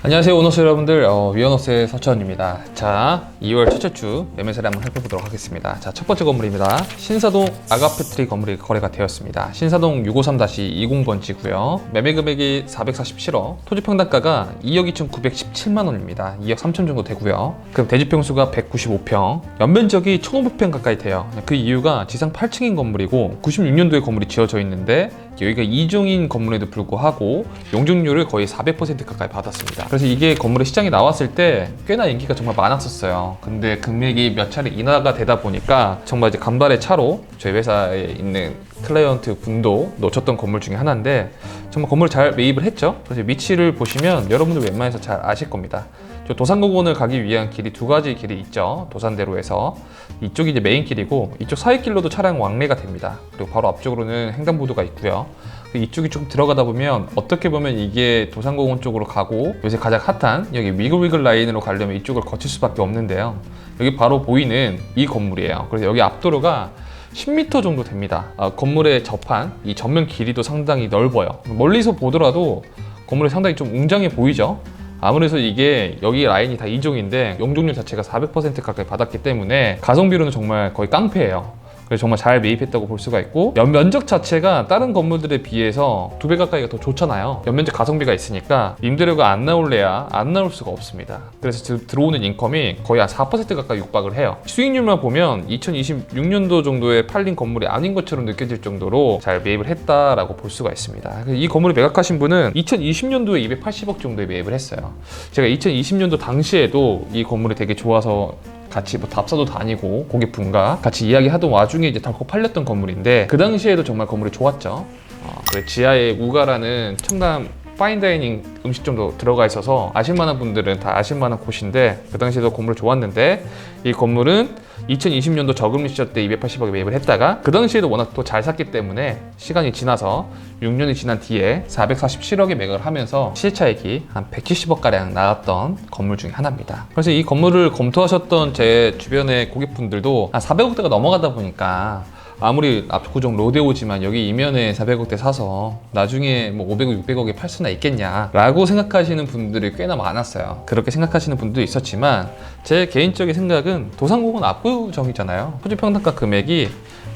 안녕하세요 오너스 여러분들, 위어너스의 서천입니다. 자, 2월 첫째 주 매매사를 한번 살펴보도록 하겠습니다. 자, 첫 번째 건물입니다. 신사동 아가페트리 건물이 거래가 되었습니다. 신사동 653-20번지고요. 매매 금액이 447억, 토지 평당가가 2억 2,917만 원입니다. 2억 3천 정도 되고요. 그럼 대지평수가 195평, 연면적이 1,500평 가까이 돼요. 그 이유가 지상 8층인 건물이고 96년도에 건물이 지어져 있는데 여기가 2종인 건물에도 불구하고 용적률을 거의 400% 가까이 받았습니다. 그래서 이게 건물의 시장에 나왔을 때 꽤나 인기가 정말 많았었어요. 근데 금액이 몇 차례 인하가 되다 보니까 정말 이제 간발의 차로 저희 회사에 있는 클라이언트 분도 놓쳤던 건물 중에 하나인데 정말 건물을 잘 매입을 했죠. 그래서 위치를 보시면 여러분들 웬만해서 잘 아실 겁니다. 저 도산공원을 가기 위한 길이 두 가지 길이 있죠. 도산대로에서 이쪽이 이제 메인 길이고 이쪽 사이길로도 차량 왕래가 됩니다. 그리고 바로 앞쪽으로는 횡단보도가 있고요. 이쪽이 조금 들어가다 보면 어떻게 보면 이게 도산공원 쪽으로 가고 요새 가장 핫한 여기 위글위글 라인으로 가려면 이쪽을 거칠 수밖에 없는데요. 여기 바로 보이는 이 건물이에요. 그래서 여기 앞도로가 10m 정도 됩니다. 건물에 접한 이 전면 길이도 상당히 넓어요. 멀리서 보더라도 건물이 상당히 좀 웅장해 보이죠. 아무래도 이게 여기 라인이 다 2종인데 용적률 자체가 400% 가까이 받았기 때문에 가성비로는 정말 거의 깡패예요. 그래서 정말 잘 매입했다고 볼 수가 있고 면적 자체가 다른 건물들에 비해서 2배 가까이가 더 좋잖아요. 연면적 가성비가 있으니까 임대료가 안 나올래야 안 나올 수가 없습니다. 그래서 들어오는 인컴이 거의 한 4% 가까이 육박을 해요. 수익률만 보면 2026년도 정도에 팔린 건물이 아닌 것처럼 느껴질 정도로 잘 매입을 했다라고 볼 수가 있습니다. 이 건물을 매각하신 분은 2020년도에 280억 정도에 매입을 했어요. 제가 2020년도 당시에도 이 건물이 되게 좋아서 같이 뭐 답사도 다니고 고객분과 같이 이야기하던 와중에 이제 덜컥 팔렸던 건물인데 그 당시에도 정말 건물이 좋았죠. 그래 지하에 우가라는 청담 파인다이닝 음식점도 들어가 있어서 아실만한 분들은 다 아실만한 곳인데 그 당시에도 건물 좋았는데 이 건물은 2020년도 저금리 시절 때 280억에 매입을 했다가 그 당시에도 워낙 또 잘 샀기 때문에 시간이 지나서 6년이 지난 뒤에 447억에 매각을 하면서 시세차익이 한 170억가량 나왔던 건물 중에 하나입니다. 그래서 이 건물을 검토하셨던 제 주변의 고객분들도 한 400억대가 넘어가다 보니까 아무리 압구정 로데오지만 여기 이면에 400억대 사서 나중에 뭐 500억, 600억에 팔 수나 있겠냐 라고 생각하시는 분들이 꽤나 많았어요. 그렇게 생각하시는 분도 있었지만 제 개인적인 생각은 도산공원 압구정이잖아요. 토지 평당가 금액이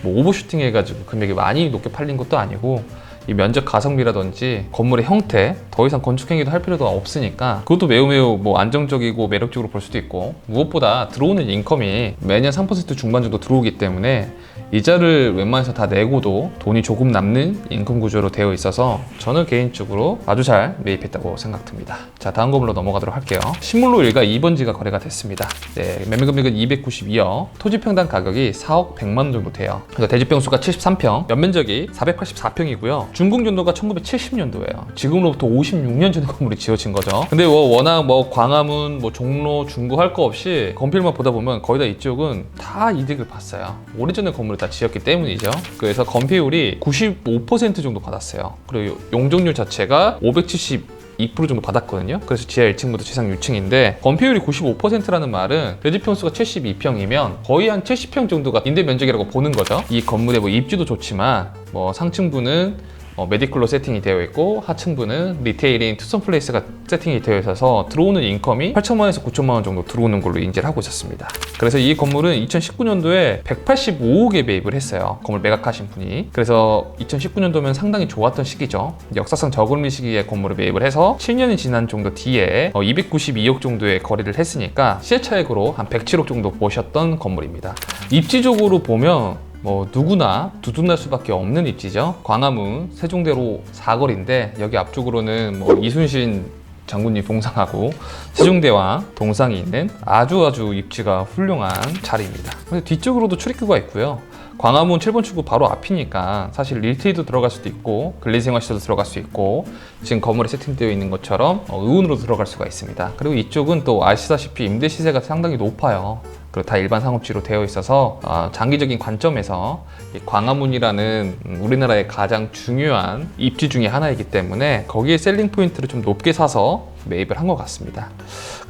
뭐 오버슈팅 해가지고 금액이 많이 높게 팔린 것도 아니고 이 면적 가성비라든지 건물의 형태 더 이상 건축행위도 할 필요도 없으니까 그것도 매우 뭐 안정적이고 매력적으로 볼 수도 있고 무엇보다 들어오는 인컴이 매년 3% 중반 정도 들어오기 때문에 이자를 웬만해서 다 내고도 돈이 조금 남는 임금 구조로 되어 있어서 저는 개인적으로 아주 잘 매입했다고 생각됩니다. 자, 다음 건물로 넘어가도록 할게요. 신물로 1가 2번지가 거래가 됐습니다. 네, 매매 금액은 292억, 토지 평당 가격이 4억 100만 원 정도 돼요. 그러니까 대지평수가 73평, 연면적이 484평이고요. 준공연도가 1970년도예요. 지금으로부터 56년 전에 건물이 지어진 거죠. 근데 워낙 뭐 광화문, 뭐 종로, 중구 할 거 없이 건필만 보다 보면 거의 다 이쪽은 다 이득을 봤어요. 오래전에 건물을 다 지었기 때문이죠. 그래서 건폐율이 95% 정도 받았어요. 그리고 용적률 자체가 572% 정도 받았거든요. 그래서 지하 1층부터 지상 6층인데 건폐율이 95%라는 말은 대지평수가 72평이면 거의 한 70평 정도가 임대 면적이라고 보는 거죠. 이 건물의 뭐 입지도 좋지만 뭐 상층부는 메디컬로 세팅이 되어 있고 하층부는 리테일인 투썸플레이스가 세팅이 되어 있어서 들어오는 인컴이 8천만 원에서 9천만 원 정도 들어오는 걸로 인지를 하고 있었습니다. 그래서 이 건물은 2019년도에 185억에 매입을 했어요. 건물 매각하신 분이. 그래서 2019년도면 상당히 좋았던 시기죠. 역사상 저금리 시기에 건물을 매입을 해서 7년이 지난 정도 뒤에 292억 정도의 거래를 했으니까 시세차익으로 한 107억 정도 보셨던 건물입니다. 입지적으로 보면 뭐 누구나 두둔할 수밖에 없는 입지죠. 광화문 세종대로 사거리인데 여기 앞쪽으로는 뭐 이순신 장군님 동상하고 세종대왕 동상이 있는 아주 입지가 훌륭한 자리입니다. 근데 뒤쪽으로도 출입구가 있고요. 광화문 7번 출구 바로 앞이니까 사실 릴테이도 들어갈 수도 있고 근린생활시설도 들어갈 수 있고 지금 건물에 세팅되어 있는 것처럼 의원으로 들어갈 수가 있습니다. 그리고 이쪽은 또 아시다시피 임대 시세가 상당히 높아요. 그리고 다 일반 상업지로 되어 있어서 장기적인 관점에서 이 광화문이라는 우리나라의 가장 중요한 입지 중에 하나이기 때문에 거기에 셀링 포인트를 좀 높게 사서 매입을 한 것 같습니다.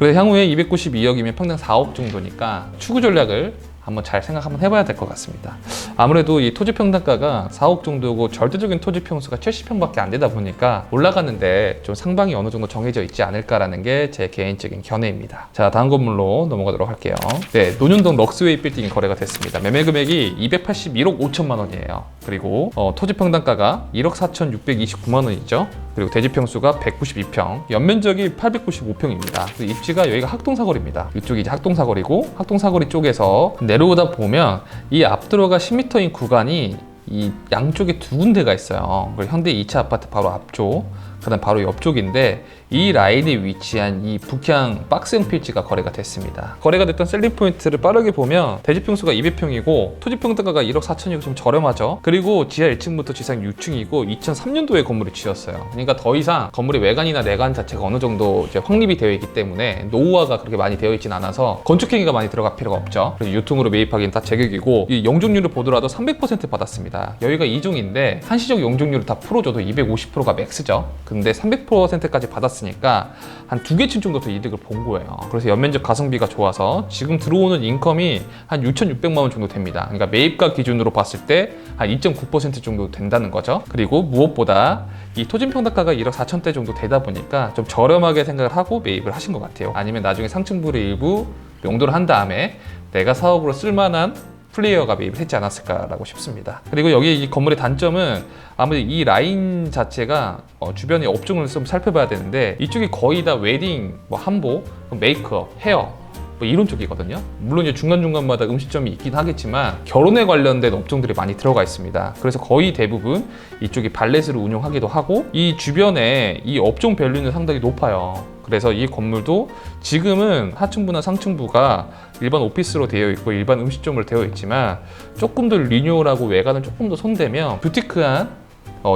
그래서 향후에 292억이면 평당 4억 정도니까 추구 전략을 한번 잘 생각 한번 해봐야 될 것 같습니다. 아무래도 이 토지 평당가가 4억 정도고 절대적인 토지 평수가 70평밖에 안 되다 보니까 올라가는데 좀 상방이 어느 정도 정해져 있지 않을까라는 게 제 개인적인 견해입니다. 자, 다음 건물로 넘어가도록 할게요. 네, 논현동 럭스웨이 빌딩이 거래가 됐습니다. 매매 금액이 281억 5천만 원이에요. 그리고 토지 평당가가 1억 4,629만 원이죠. 그리고 대지 평수가 192평, 연면적이 895평입니다. 입지가 여기가 학동사거리입니다. 이쪽이 이제 학동사거리고, 학동사거리 쪽에서 내려오다 보면 이 앞도로가 10m인 구간이 이 양쪽에 두 군데가 있어요. 그리고 현대 2차 아파트 바로 앞쪽, 그다음 바로 옆쪽인데 이 라인에 위치한 이 북향 박스형 필지가 거래가 됐습니다. 거래가 됐던 셀링 포인트를 빠르게 보면 대지 평수가 200평이고 토지 평당가가 1억 4천이고 좀 저렴하죠. 그리고 지하 1층부터 지상 6층이고 2003년도에 건물을 지었어요. 그러니까 더 이상 건물의 외관이나 내관 자체가 어느 정도 이제 확립이 되어 있기 때문에 노후화가 그렇게 많이 되어 있진 않아서 건축행위가 많이 들어갈 필요가 없죠. 그래서 유통으로 매입하기는 다 제격이고 이 용적률을 보더라도 300% 받았습니다. 여기가 2종인데 한시적 용적률을 다 풀어줘도 250%가 맥스죠. 근데 300%까지 받았으니까 한 2개 층 정도 더 이득을 본 거예요. 그래서 연면적 가성비가 좋아서 지금 들어오는 인컴이 한 6,600만 원 정도 됩니다. 그러니까 매입가 기준으로 봤을 때 한 2.9% 정도 된다는 거죠. 그리고 무엇보다 이 토지 평당가가 1억 4천대 정도 되다 보니까 좀 저렴하게 생각을 하고 매입을 하신 것 같아요. 아니면 나중에 상층부를 일부 용도를 한 다음에 내가 사업으로 쓸만한 플레이어가 매입을 했지 않았을까라고 싶습니다. 그리고 여기 이 건물의 단점은 아무래도 이 라인 자체가 주변의 업종을 좀 살펴봐야 되는데 이쪽이 거의 다 웨딩, 뭐 한복, 메이크업, 헤어 뭐 이런 쪽이거든요. 물론 이제 중간중간마다 음식점이 있긴 하겠지만 결혼에 관련된 업종들이 많이 들어가 있습니다. 그래서 거의 대부분 이쪽이 발렛으로 운영하기도 하고 이 주변에 이 업종 밸류는 상당히 높아요. 그래서 이 건물도 지금은 하층부나 상층부가 일반 오피스로 되어 있고 일반 음식점으로 되어 있지만 조금 더 리뉴얼하고 외관을 조금 더 손대면 뷰티크한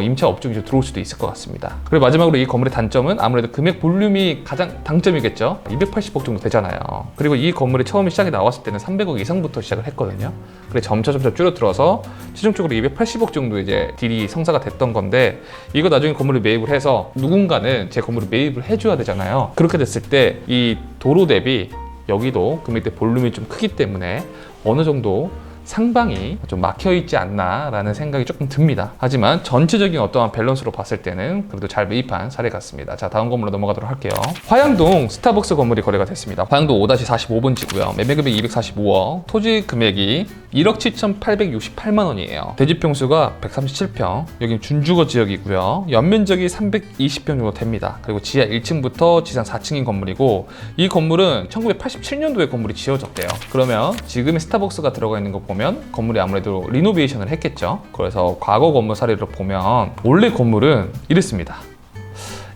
임차 업종이 좀 들어올 수도 있을 것 같습니다. 그리고 마지막으로 이 건물의 단점은 아무래도 금액 볼륨이 가장 당점이겠죠. 280억 정도 되잖아요. 그리고 이 건물이 처음에 시작이 나왔을 때는 300억 이상부터 시작을 했거든요. 그래서 점차 줄어들어서 최종적으로 280억 정도 이제 딜이 성사가 됐던 건데 이거 나중에 건물을 매입을 해서 누군가는 제 건물을 매입을 해줘야 되잖아요. 그렇게 됐을 때 이 도로 대비 여기도 금액대 볼륨이 좀 크기 때문에 어느 정도 상방이 좀 막혀있지 않나 라는 생각이 조금 듭니다. 하지만 전체적인 어떠한 밸런스로 봤을 때는 그래도 잘 매입한 사례 같습니다. 자, 다음 건물로 넘어가도록 할게요. 화양동 스타벅스 건물이 거래가 됐습니다. 화양동 5-45번지고요. 매매 금액 245억, 토지 금액이 1억 7,868만 원이에요. 대지 평수가 137평, 여긴 준주거 지역이고요. 연면적이 320평 정도 됩니다. 그리고 지하 1층부터 지상 4층인 건물이고 이 건물은 1987년도에 건물이 지어졌대요. 그러면 지금의 스타벅스가 들어가 있는 거 보면 건물이 아무래도 리노베이션을 했겠죠. 그래서 과거 건물 사례를 보면 원래 건물은 이랬습니다.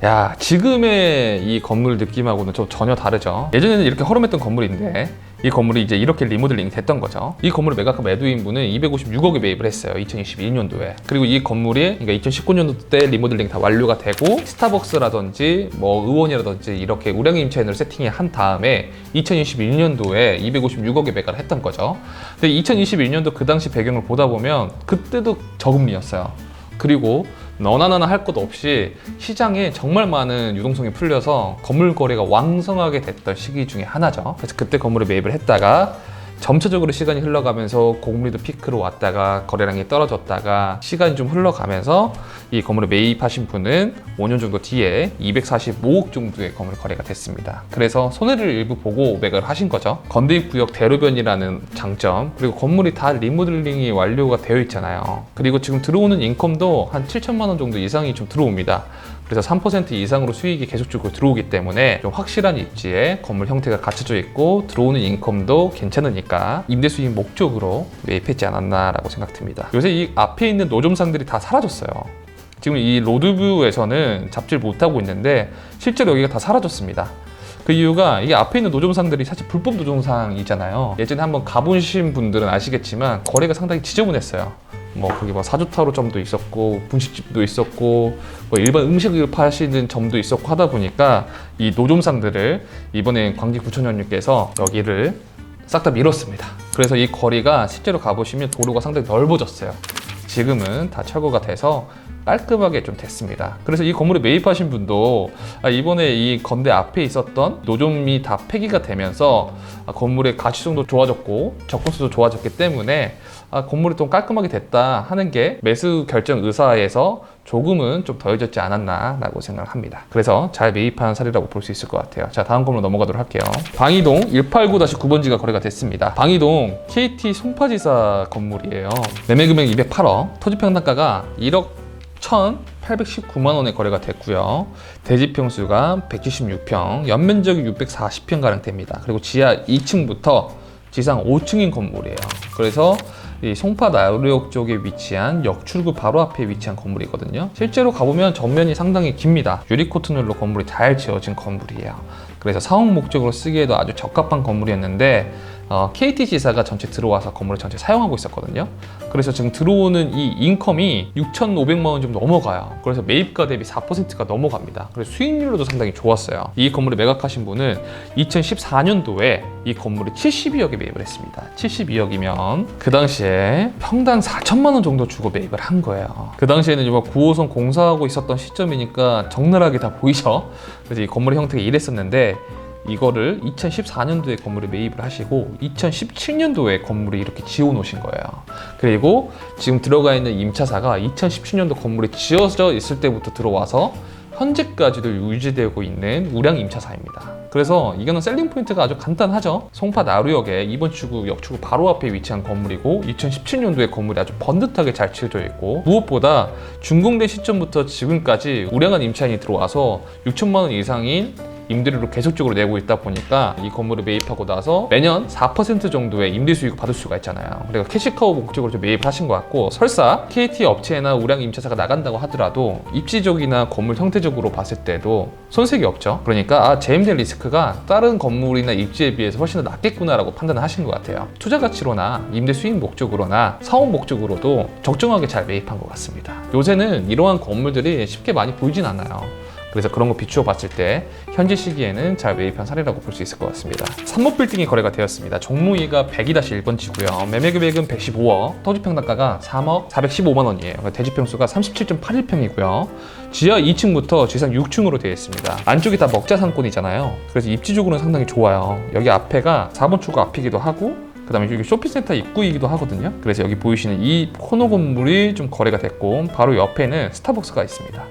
야, 지금의 이 건물 느낌하고는 좀 전혀 다르죠. 예전에는 이렇게 허름했던 건물인데 이 건물이 이제 이렇게 리모델링이 됐던 거죠. 이 건물을 매각한 매도인분은 256억에 매입을 했어요. 2021년도에. 그리고 이 건물이 그러니까 2019년도 때 리모델링 다 완료가 되고 스타벅스라든지 뭐 의원이라든지 이렇게 우량의 임차인으로 세팅을 한 다음에 2021년도에 256억에 매각을 했던 거죠. 근데 2021년도 그 당시 배경을 보다 보면 그때도 저금리였어요. 그리고 너나 나나 할 것 없이 시장에 정말 많은 유동성이 풀려서 건물 거래가 왕성하게 됐던 시기 중에 하나죠. 그래서 그때 건물을 매입을 했다가 점차적으로 시간이 흘러가면서 고금리도 피크로 왔다가 거래량이 떨어졌다가 시간이 좀 흘러가면서 이 건물을 매입하신 분은 5년 정도 뒤에 245억 정도의 건물 거래가 됐습니다. 그래서 손해를 일부 보고 매각을 하신 거죠. 건대입구역 대로변이라는 장점, 그리고 건물이 다 리모델링이 완료가 되어 있잖아요. 그리고 지금 들어오는 인컴도 한 7천만 원 정도 이상이 좀 들어옵니다. 그래서 3% 이상으로 수익이 계속적으로 들어오기 때문에 좀 확실한 입지에 건물 형태가 갖춰져 있고 들어오는 인컴도 괜찮으니까 임대 수익 목적으로 매입했지 않았나라고 생각됩니다. 요새 이 앞에 있는 노점상들이 다 사라졌어요. 지금 이 로드뷰에서는 잡지를 못하고 있는데 실제로 여기가 다 사라졌습니다. 그 이유가 이게 앞에 있는 노점상들이 사실 불법 노점상이잖아요. 예전에 한번 가보신 분들은 아시겠지만 거래가 상당히 지저분했어요. 뭐 거기 뭐 사주타로점도 있었고 분식집도 있었고 뭐 일반 음식을 파시는 점도 있었고 하다 보니까 이 노점상들을 이번에 광진구청장님께서 여기를 싹 다 밀었습니다. 그래서 이 거리가 실제로 가보시면 도로가 상당히 넓어졌어요. 지금은 다 철거가 돼서 깔끔하게 좀 됐습니다. 그래서 이 건물에 매입하신 분도 이번에 이 건대 앞에 있었던 노점이 다 폐기가 되면서 건물의 가치성도 좋아졌고 접근수도 좋아졌기 때문에 건물이 좀 깔끔하게 됐다 하는 게 매수 결정 의사에서 조금은 좀 더해졌지 않았나 라고 생각합니다. 그래서 잘 매입한 사례라고 볼 수 있을 것 같아요. 자, 다음 건물 넘어가도록 할게요. 방이동 189-9번지가 거래가 됐습니다. 방이동 KT 송파지사 건물이에요. 매매 금액 208억, 토지 평당가가 1억 1,819만 원에 거래가 됐고요. 대지 평수가 176평, 연면적이 640평가량 됩니다. 그리고 지하 2층부터 지상 5층인 건물이에요. 그래서 이 송파 나루역 쪽에 위치한 역출구 바로 앞에 위치한 건물이거든요. 실제로 가보면 전면이 상당히 깁니다. 유리 코트놀로 건물이 잘 지어진 건물이에요. 그래서 사업 목적으로 쓰기에도 아주 적합한 건물이었는데 KT지사가 전체 들어와서 건물을 전체 사용하고 있었거든요. 그래서 지금 들어오는 이 인컴이 6,500만 원 좀 넘어가요. 그래서 매입가 대비 4%가 넘어갑니다. 그래서 수익률도 상당히 좋았어요. 이 건물을 매각하신 분은 2014년도에 이 건물을 72억에 매입을 했습니다. 72억이면 그 당시에 평당 4천만 원 정도 주고 매입을 한 거예요. 그 당시에는 9호선 공사하고 있었던 시점이니까 적나라하게 다 보이죠. 그래서 이 건물의 형태가 이랬었는데 이거를 2014년도에 건물에 매입을 하시고 2017년도에 건물이 이렇게 지어 놓으신 거예요. 그리고 지금 들어가 있는 임차사가 2017년도 건물이 지어져 있을 때부터 들어와서 현재까지도 유지되고 있는 우량 임차사입니다. 그래서 이거는 셀링 포인트가 아주 간단하죠. 송파 나루역에 2번 출구 역출구 바로 앞에 위치한 건물이고 2017년도에 건물이 아주 번듯하게 잘 지어져 있고 무엇보다 준공된 시점부터 지금까지 우량한 임차인이 들어와서 6천만 원 이상인 임대료를 계속적으로 내고 있다 보니까 이 건물을 매입하고 나서 매년 4% 정도의 임대 수익을 받을 수가 있잖아요. 그러니까 캐시카우 목적으로 좀 매입을 하신 것 같고 설사 KT 업체나 우량 임차사가 나간다고 하더라도 입지적이나 건물 형태적으로 봤을 때도 손색이 없죠. 그러니까 재임대 리스크가 다른 건물이나 입지에 비해서 훨씬 더 낮겠구나라고 판단을 하신 것 같아요. 투자 가치로나 임대 수익 목적으로나 사업 목적으로도 적정하게 잘 매입한 것 같습니다. 요새는 이러한 건물들이 쉽게 많이 보이진 않아요. 그래서 그런 거 비추어 봤을 때 현재 시기에는 잘 매입한 사례라고 볼 수 있을 것 같습니다. 산목빌딩이 거래가 되었습니다. 종로이가 102-1번지고요. 매매 금액은 115억, 토지 평당가가 3억 415만 원이에요. 대지 평수가 37.81평이고요. 지하 2층부터 지상 6층으로 되어 있습니다. 안쪽이 다 먹자 상권이잖아요. 그래서 입지적으로는 상당히 좋아요. 여기 앞에가 4번 출구 앞이기도 하고 그 다음에 여기 쇼핑센터 입구이기도 하거든요. 그래서 여기 보이시는 이 코너 건물이 좀 거래가 됐고 바로 옆에는 스타벅스가 있습니다.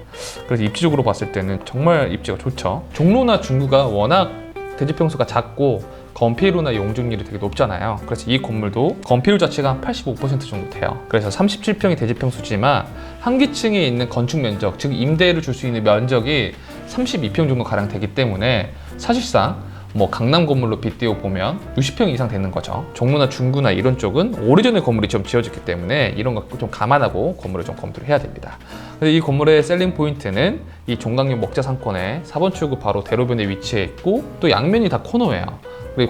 그래서 입지적으로 봤을 때는 정말 입지가 좋죠. 종로나 중구가 워낙 대지 평수가 작고 건폐율이나 용적률이 되게 높잖아요. 그래서 이 건물도 건폐율 자체가 한 85% 정도 돼요. 그래서 37평이 대지 평수지만 한기층에 있는 건축 면적, 즉 임대를 줄 수 있는 면적이 32평 정도 가량 되기 때문에 사실상 강남 건물로 빗대어 보면 60평 이상 되는 거죠. 종로나 중구나 이런 쪽은 오래전에 건물이 좀 지어졌기 때문에 이런 거 좀 감안하고 건물을 좀 검토를 해야 됩니다. 이 건물의 셀링 포인트는 이 종강역 먹자 상권에 4번 출구 바로 대로변에 위치해 있고 또 양면이 다 코너예요.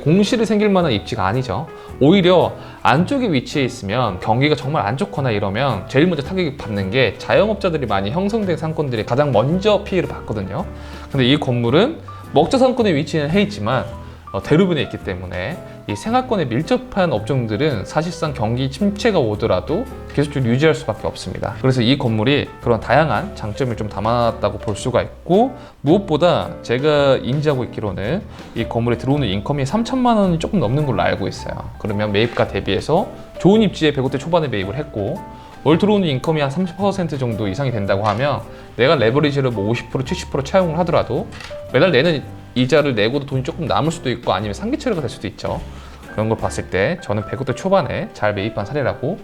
공실이 생길 만한 입지가 아니죠. 오히려 안쪽에 위치해 있으면 경기가 정말 안 좋거나 이러면 제일 먼저 타격을 받는 게 자영업자들이 많이 형성된 상권들이 가장 먼저 피해를 받거든요. 근데 이 건물은 먹자 상권에 위치는 해 있지만 대로변에 있기 때문에 이 생활권에 밀접한 업종들은 사실상 경기 침체가 오더라도 계속적으로 유지할 수밖에 없습니다. 그래서 이 건물이 그런 다양한 장점을 좀 담아놨다고 볼 수가 있고 무엇보다 제가 인지하고 있기로는 이 건물에 들어오는 인컴이 3천만 원이 조금 넘는 걸로 알고 있어요. 그러면 매입가 대비해서 좋은 입지에 100억대 초반에 매입을 했고 월 들어오는 인컴이 한 30% 정도 이상이 된다고 하면 내가 레버리지를 50%, 70% 차용을 하더라도 매달 내는 이자를 내고도 돈이 조금 남을 수도 있고 아니면 상기 처리가 될 수도 있죠. 그런 걸 봤을 때 저는 100억대 초반에 잘 매입한 사례라고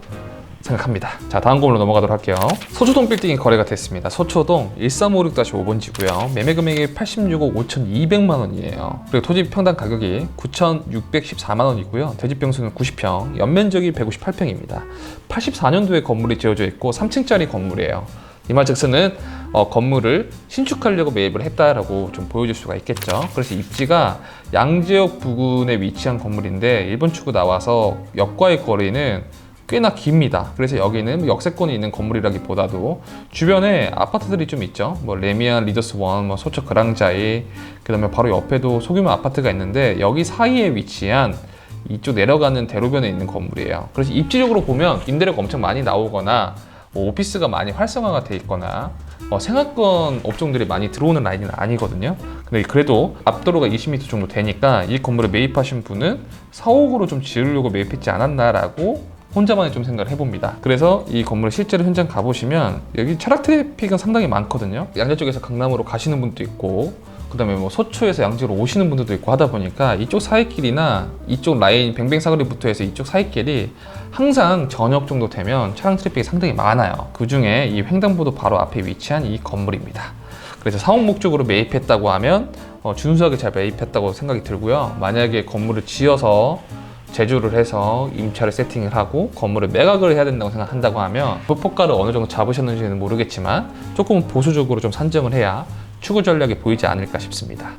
생각합니다. 자, 다음 건물로 넘어가도록 할게요. 서초동 빌딩이 거래가 됐습니다. 서초동 1356-5번지고요. 매매 금액이 86억 5,200만 원이에요. 그리고 토지 평당 가격이 9,614만 원이고요. 대지 평수는 90평, 연면적이 158평입니다. 84년도에 건물이 지어져 있고 3층짜리 건물이에요. 이 말즉슨은 건물을 신축하려고 매입을 했다라고 좀 보여줄 수가 있겠죠. 그래서 입지가 양재역 부근에 위치한 건물인데 1번 출구 나와서 역과의 거리는 꽤나 깁니다. 그래서 여기는 역세권이 있는 건물이라기보다도 주변에 아파트들이 좀 있죠. 레미안 리더스원, 소초 그랑자이, 그 다음에 바로 옆에도 소규모 아파트가 있는데 여기 사이에 위치한 이쪽 내려가는 대로변에 있는 건물이에요. 그래서 입지적으로 보면 임대료가 엄청 많이 나오거나 뭐 오피스가 많이 활성화가 돼 있거나 생활권 업종들이 많이 들어오는 라인은 아니거든요. 근데 그래도 앞도로가 20m 정도 되니까 이 건물을 매입하신 분은 사옥으로 좀 지으려고 매입했지 않았나라고 혼자만의 좀 생각을 해봅니다. 그래서 이 건물 실제로 현장 가보시면 여기 차량 트래픽은 상당히 많거든요. 양재 쪽에서 강남으로 가시는 분도 있고, 그 다음에 뭐 서초에서 양재로 오시는 분들도 있고 하다 보니까 이쪽 사이길이나 이쪽 라인 뱅뱅사거리부터 해서 이쪽 사이길이 항상 저녁 정도 되면 차량 트래픽이 상당히 많아요. 그 중에 이 횡단보도 바로 앞에 위치한 이 건물입니다. 그래서 사옥 목적으로 매입했다고 하면 준수하게 잘 매입했다고 생각이 들고요. 만약에 건물을 지어서 제조를 해서 임차를 세팅을 하고 건물을 매각을 해야 된다고 생각한다고 하면 보포가를 어느 정도 잡으셨는지는 모르겠지만 조금 보수적으로 좀 산정을 해야 추구 전략이 보이지 않을까 싶습니다.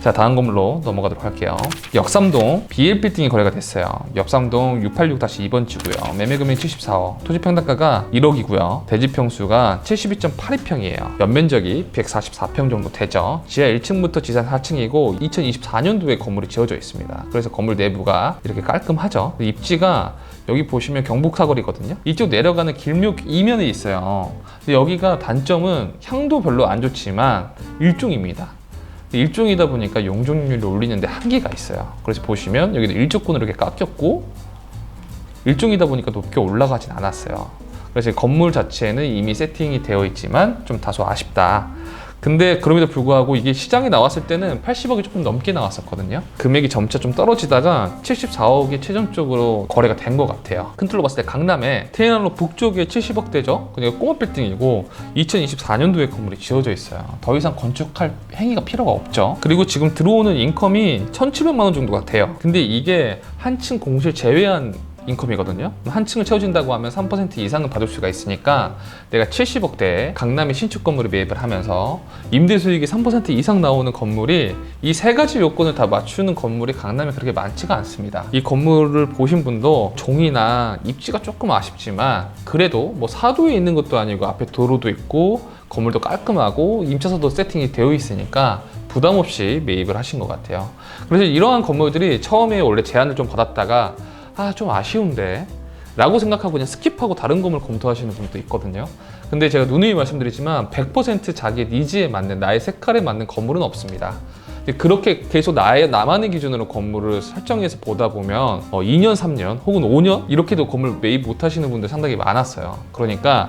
자, 다음 건물로 넘어가도록 할게요. 역삼동 BL빌딩이 거래가 됐어요. 역삼동 686-2번지고요. 매매금액 74억, 토지평당가가 1억이고요. 대지평수가 72.82평이에요. 연면적이 144평 정도 되죠. 지하 1층부터 지하 4층이고 2024년도에 건물이 지어져 있습니다. 그래서 건물 내부가 이렇게 깔끔하죠. 입지가 여기 보시면 경북사거리거든요. 이쪽 내려가는 길목 이면에 있어요. 근데 여기가 단점은 향도 별로 안 좋지만 일종입니다. 일종이다 보니까 용적률을 올리는데 한계가 있어요. 그래서 보시면 여기도 일조권으로 이렇게 깎였고 일종이다 보니까 높게 올라가진 않았어요. 그래서 건물 자체는 이미 세팅이 되어 있지만 좀 다소 아쉽다. 근데 그럼에도 불구하고 이게 시장에 나왔을 때는 80억이 조금 넘게 나왔었거든요. 금액이 점차 좀 떨어지다가 74억이 최종적으로 거래가 된 것 같아요. 큰 틀로 봤을 때 강남에 테헤란로 북쪽에 70억대죠. 그러니까 꼬마 빌딩이고 2024년도에 건물이 지어져 있어요. 더 이상 건축할 행위가 필요가 없죠. 그리고 지금 들어오는 인컴이 1,700만 원 정도가 돼요. 근데 이게 한 층 공실 제외한 인컴이거든요. 한 층을 채워진다고 하면 3% 이상은 받을 수가 있으니까 내가 70억대 강남의 신축 건물을 매입을 하면서 임대 수익이 3% 이상 나오는 건물이 이 세 가지 요건을 다 맞추는 건물이 강남에 그렇게 많지가 않습니다. 이 건물을 보신 분도 종이나 입지가 조금 아쉽지만 그래도 뭐 사도에 있는 것도 아니고 앞에 도로도 있고 건물도 깔끔하고 임차사도 세팅이 되어 있으니까 부담 없이 매입을 하신 것 같아요. 그래서 이러한 건물들이 처음에 원래 제안을 좀 받았다가 좀 아쉬운데 라고 생각하고 그냥 스킵하고 다른 건물 검토하시는 분도 있거든요. 근데 제가 누누이 말씀드리지만 100% 자기의 니즈에 맞는 나의 색깔에 맞는 건물은 없습니다. 그렇게 계속 나만의 기준으로 건물을 설정해서 보다 보면 2년, 3년 혹은 5년 이렇게도 건물 매입 못 하시는 분들 상당히 많았어요. 그러니까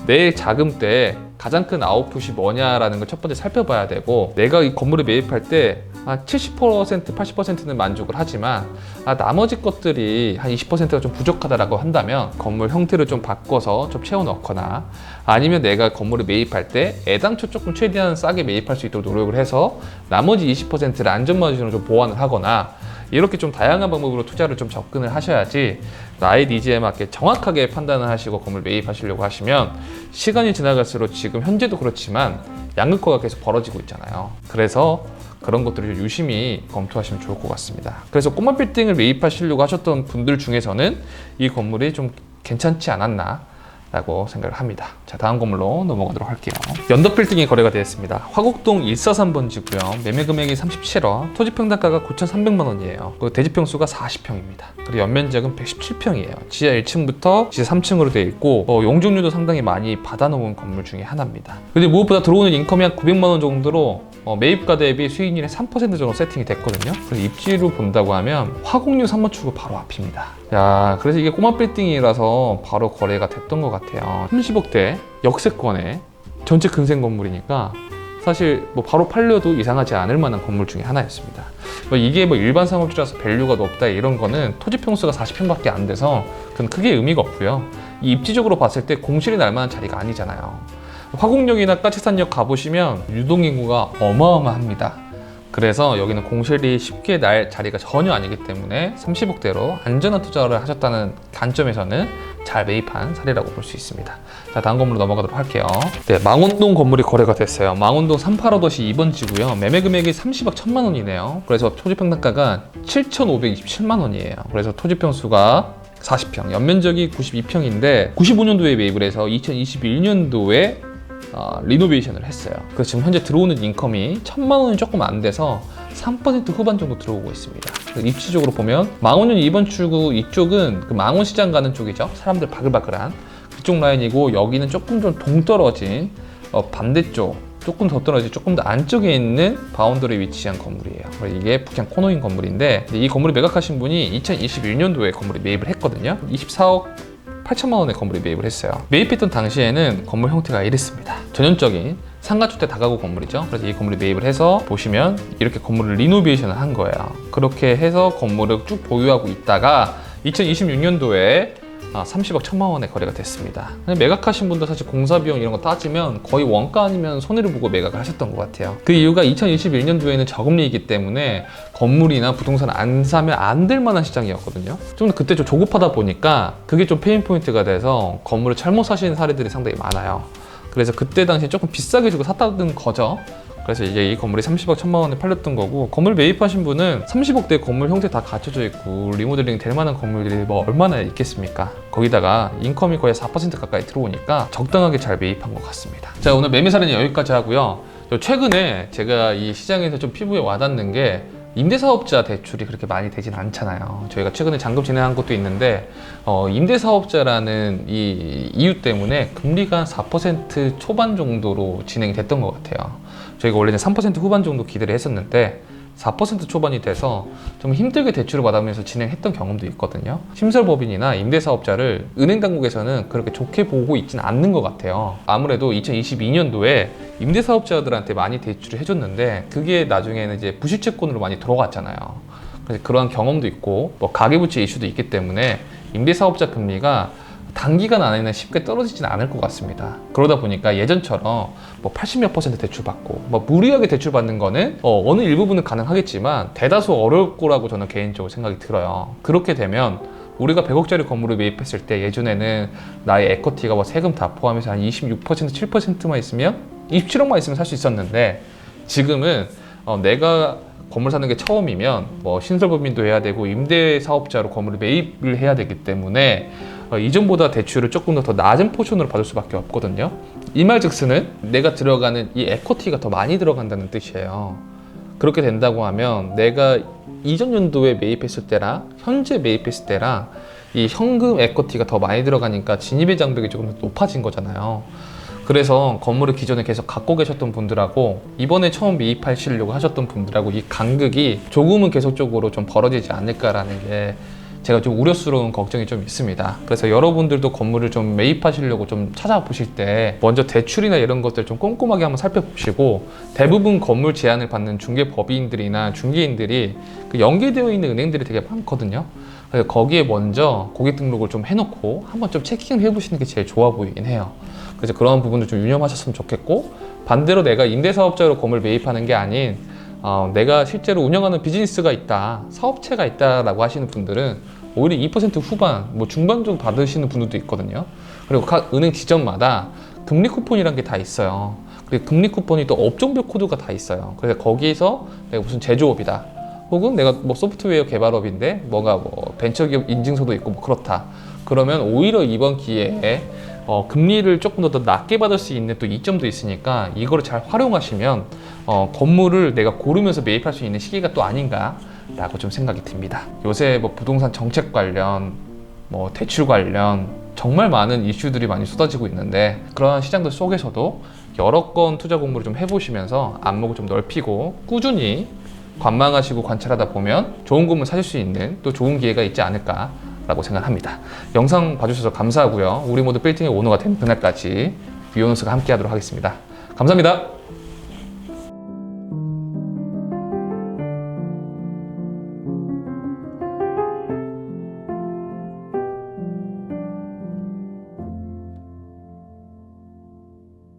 내 자금 때 가장 큰 아웃풋이 뭐냐라는 걸 첫 번째 살펴봐야 되고, 내가 이 건물을 매입할 때 70%, 80%는 만족을 하지만 나머지 것들이 한 20%가 좀 부족하다라고 한다면 건물 형태를 좀 바꿔서 좀 채워 넣거나, 아니면 내가 건물을 매입할 때 애당초 조금 최대한 싸게 매입할 수 있도록 노력을 해서 나머지 20%를 안전마진으로 좀 보완을 하거나, 이렇게 좀 다양한 방법으로 투자를 좀 접근을 하셔야지 나의 니즈에 맞게 정확하게 판단을 하시고 건물 매입하시려고 하시면 시간이 지나갈수록 지금 현재도 그렇지만 양극화가 계속 벌어지고 있잖아요. 그래서 그런 것들을 유심히 검토하시면 좋을 것 같습니다. 그래서 꼬마 빌딩을 매입하시려고 하셨던 분들 중에서는 이 건물이 좀 괜찮지 않았나 라고 생각을 합니다. 자, 다음 건물로 넘어가도록 할게요. 연덕 빌딩이 거래가 되었습니다. 화곡동 143번지고요. 매매 금액이 37억, 토지평당가가 9,300만 원이에요. 그리고 대지평수가 40평입니다. 그리고 연면적은 117평이에요. 지하 1층부터 지하 3층으로 되어 있고 용적률도 상당히 많이 받아놓은 건물 중에 하나입니다. 근데 무엇보다 들어오는 인컴이 한 900만 원 정도로 매입가 대비 수익률의 3% 정도 세팅이 됐거든요. 그래서 입지로 본다고 하면 화곡역 3번 출구 바로 앞입니다. 야, 그래서 이게 꼬마 빌딩이라서 바로 거래가 됐던 것 같아요. 30억대 역세권에 전체 근생 건물이니까 사실 뭐 바로 팔려도 이상하지 않을 만한 건물 중에 하나였습니다. 이게 뭐 일반 상업지라서 밸류가 높다 이런 거는 토지 평수가 40평밖에 안 돼서 그건 크게 의미가 없고요. 이 입지적으로 봤을 때 공실이 날 만한 자리가 아니잖아요. 화곡역이나 까치산역 가보시면 유동인구가 어마어마합니다. 그래서 여기는 공실이 쉽게 날 자리가 전혀 아니기 때문에 30억대로 안전한 투자를 하셨다는 관점에서는 잘 매입한 사례라고 볼 수 있습니다. 자, 다음 건물로 넘어가도록 할게요. 네, 망원동 건물이 거래가 됐어요. 망원동 385-2번지고요. 매매 금액이 30억 1000만 원이네요. 그래서 토지평당가가 7,527만 원이에요. 그래서 토지평수가 40평, 연면적이 92평인데 95년도에 매입을 해서 2021년도에 리노베이션을 했어요. 그래서 지금 현재 들어오는 인컴이 1000만 원이 조금 안 돼서 3% 후반 정도 들어오고 있습니다. 입지적으로 보면 망원역 2번 출구 이쪽은 그 망원시장 가는 쪽이죠. 사람들 바글바글한. 이쪽 라인이고 여기는 조금 좀 동떨어진 반대쪽 조금 더 떨어지 조금 더 안쪽에 있는 바운더리에 위치한 건물이에요. 이게 북향 코노인 건물인데 이 건물을 매각하신 분이 2021년도에 건물에 매입을 했거든요. 24억 8천만 원의 건물에 매입을 했어요. 매입했던 당시에는 건물 형태가 이랬습니다. 전형적인 상가주택 다가구 건물이죠. 그래서 이 건물에 매입을 해서 보시면 이렇게 건물을 리노베이션을 한 거예요. 그렇게 해서 건물을 쭉 보유하고 있다가 2026년도에 30억 1천만 원의 거래가 됐습니다. 매각하신 분도 사실 공사비용 이런 거 따지면 거의 원가 아니면 손해를 보고 매각을 하셨던 것 같아요. 그 이유가 2021년도에는 저금리이기 때문에 건물이나 부동산 안 사면 안 될 만한 시장이었거든요. 좀 그때 좀 조급하다 보니까 그게 좀 페인 포인트가 돼서 건물을 잘못 사시는 사례들이 상당히 많아요. 그래서 그때 당시에 조금 비싸게 주고 샀다는 거죠. 그래서 이제 이 건물이 30억 1천만 원에 팔렸던 거고, 건물 매입하신 분은 30억대 건물 형태 다 갖춰져 있고 리모델링 될 만한 건물들이 뭐 얼마나 있겠습니까? 거기다가 인컴이 거의 4% 가까이 들어오니까 적당하게 잘 매입한 것 같습니다. 자, 오늘 매매사례는 여기까지 하고요. 최근에 제가 이 시장에서 좀 피부에 와닿는 게 임대사업자 대출이 그렇게 많이 되진 않잖아요. 저희가 최근에 잔금 진행한 것도 있는데 임대사업자라는 이 이유 때문에 금리가 한 4% 초반 정도로 진행이 됐던 것 같아요. 저희가 원래는 3% 후반 정도 기대를 했었는데 4% 초반이 돼서 좀 힘들게 대출을 받으면서 진행했던 경험도 있거든요. 심설법인이나 임대사업자를 은행 당국에서는 그렇게 좋게 보고 있지는 않는 것 같아요. 아무래도 2022년도에 임대사업자들한테 많이 대출을 해줬는데 그게 나중에는 이제 부실채권으로 많이 들어갔잖아요. 그래서 그러한 경험도 있고 뭐 가계부채 이슈도 있기 때문에 임대사업자 금리가 단기간 안에는 쉽게 떨어지진 않을 것 같습니다. 그러다 보니까 예전처럼 뭐 80몇 % 대출받고 뭐 무리하게 대출받는 거는 어느 일부분은 가능하겠지만 대다수 어려울 거라고 저는 개인적으로 생각이 들어요. 그렇게 되면 우리가 100억짜리 건물을 매입했을 때 예전에는 나의 에쿼티가 뭐 세금 다 포함해서 한 26%, 7%만 있으면 27억만 있으면 살 수 있었는데 지금은 내가 건물 사는 게 처음이면 뭐 신설법인도 해야 되고 임대사업자로 건물을 매입을 해야 되기 때문에 이전보다 대출을 조금 더 낮은 포션으로 받을 수밖에 없거든요. 이 말즉스는 내가 들어가는 이 에쿼티가 더 많이 들어간다는 뜻이에요. 그렇게 된다고 하면 내가 이전 연도에 매입했을 때랑 현재 매입했을 때랑 이 현금 에쿼티가 더 많이 들어가니까 진입의 장벽이 조금 더 높아진 거잖아요. 그래서 건물을 기존에 계속 갖고 계셨던 분들하고 이번에 처음 매입하시려고 하셨던 분들하고 이 간극이 조금은 계속적으로 좀 벌어지지 않을까라는 게 제가 좀 우려스러운 걱정이 좀 있습니다. 그래서 여러분들도 건물을 좀 매입하시려고 좀 찾아보실 때 먼저 대출이나 이런 것들 좀 꼼꼼하게 한번 살펴보시고, 대부분 건물 제안을 받는 중개법인들이나 중개인들이 그 연계되어 있는 은행들이 되게 많거든요. 그래서 거기에 먼저 고객 등록을 좀 해놓고 한번 좀 체킹을 해보시는 게 제일 좋아 보이긴 해요. 그래서 그런 부분도 좀 유념하셨으면 좋겠고, 반대로 내가 임대사업자로 건물 매입하는 게 아닌 내가 실제로 운영하는 비즈니스가 있다, 사업체가 있다라고 하시는 분들은 오히려 2% 후반, 뭐 중반 정도 받으시는 분들도 있거든요. 그리고 각 은행 지점마다 금리 쿠폰이라는 게 다 있어요. 그리고 금리 쿠폰이 또 업종별 코드가 다 있어요. 그래서 거기에서 내가 무슨 제조업이다, 혹은 내가 뭐 소프트웨어 개발업인데 뭔가 뭐 벤처기업 인증서도 있고 뭐 그렇다. 그러면 오히려 이번 기회에 금리를 조금 더 낮게 받을 수 있는 또 이점도 있으니까 이거를 잘 활용하시면 건물을 내가 고르면서 매입할 수 있는 시기가 또 아닌가라고 좀 생각이 듭니다. 요새 뭐 부동산 정책 관련, 뭐 대출 관련 정말 많은 이슈들이 많이 쏟아지고 있는데, 그러한 시장들 속에서도 여러 건 투자 공부를 좀 해보시면서 안목을 좀 넓히고 꾸준히 관망하시고 관찰하다 보면 좋은 건물 사실 수 있는 또 좋은 기회가 있지 않을까 라고 생각합니다. 영상 봐주셔서 감사하고요. 우리 모두 빌딩의 오너가 되는 그날까지 위오너스가 함께 하도록 하겠습니다. 감사합니다.